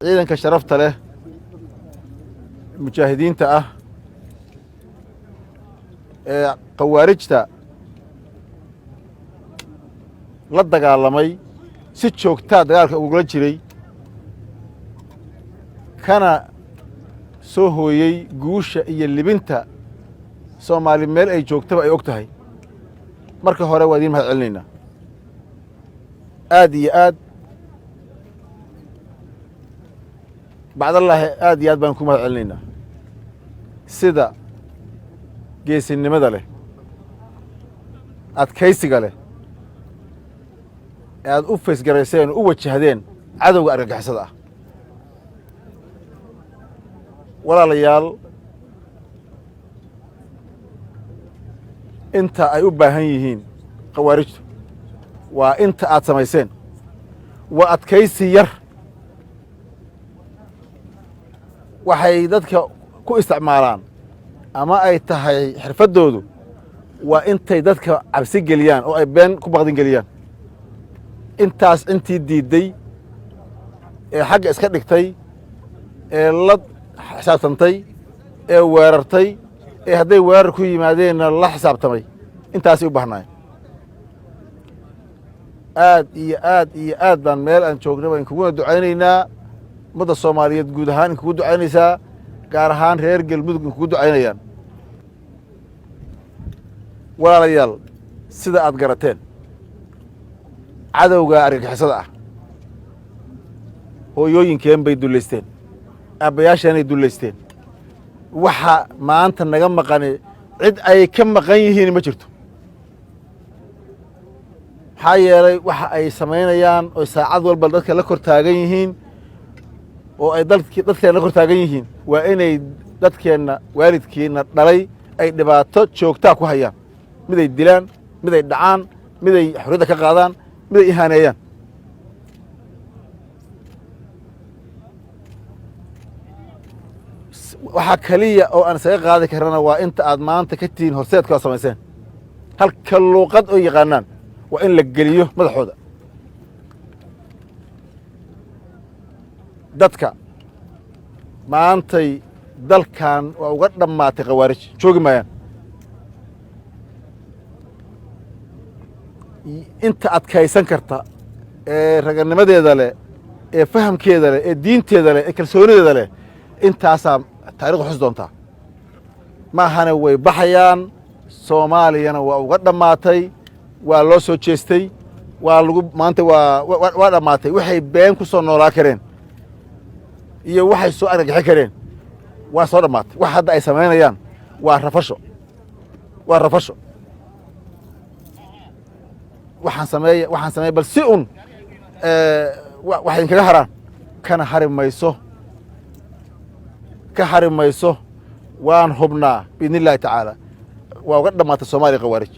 ciidanka sharafta leh mujaahidiinta ah ee khawaarijta la dagaalamay si joogtaa dagaalka ugula jiray kana soo hooyey guusha iyo libinta Soomaali meel ay joogtaba ay og tahay marka hore waa idin mahad celinaynaa aad iyo aad bacdallaahi aad iyo aad baan ku mahad celinaynaa sida geesinimada leh adkaysiga leh ee aad u faysgarayseen u wajahdeen cadowga argagixisada ah walaalayaal inta ay u baahan yihiin khawaarijtu waa inta aad samayseen waa adkaysi yar waxay dadka ku isticmaalaan ama ay tahay xirfaddoodu waa intay dadka cabsi geliyaan oo ay been ku baqdin geliyaan intaas intii diidday ee xagga iska dhigtay ee la xisaabtantay ee weerartay ee hadday weerar ku yimaadeenna la xisaabtamay intaasay u baahnaayeen aad iyo aad iyo aad baan meel aan joognaba inkuguna ducaynaynaa ummadda Soomaaliyeed guud ahaan inkugu ducaynaysaa gaar ahaan reer galmudug inkugu ducaynayaan walaalayaal sida aad garateen cadowga argagixisada ah hooyooyinkeen bay dullaysteen aabbayaasheenay dullaysteen waxa maanta naga maqani cid ay ka maqan yihiin ma jirto maxaa yeelay waxa ay samaynayaan oo saacad walba dadka la kor taagan yihiin oo ay dadkeena la kor taagan yihiin waa inay dadkeenna waalidkiina dhalay ay dhibaato joogtaa ku hayaan mid ay dilaan mid ay dhacaan mid ay xorriyadda ka qaadaan mid ay ihaaneeyaan waxaa kaliya oo aan isaga qaadi karana waa inta aad maanta ka tihiin horseedka aad samayseen halka luuqad oo yaqaanaan waa in la geliyo madaxooda dadka maantay dalkan waa uga dhammaatay khawaarij joogi maayaan inta adkaysan karta ee raganimadeeda leh ee fahamkeeda leh ee diinteeda leh ee kalsoonideeda leh intaasaa taariikhdu xus doontaa maahana way baxayaan Soomaaliyana waa uga dhammaatay waa loo soo jeestay waa lagu maanta waa dhammaatay waxay been ku soo noolaa kareen iyo waxay soo argagixi kareen waa soo dhammaatay wax hadda ay samaynayaan waa rafasho waxaan sameeya bal si un wax idinkaga haraan kana hari mayso waan hubnaa biidni illaahi tacaala waa uga dhammaatay Soomaaliya khawaarij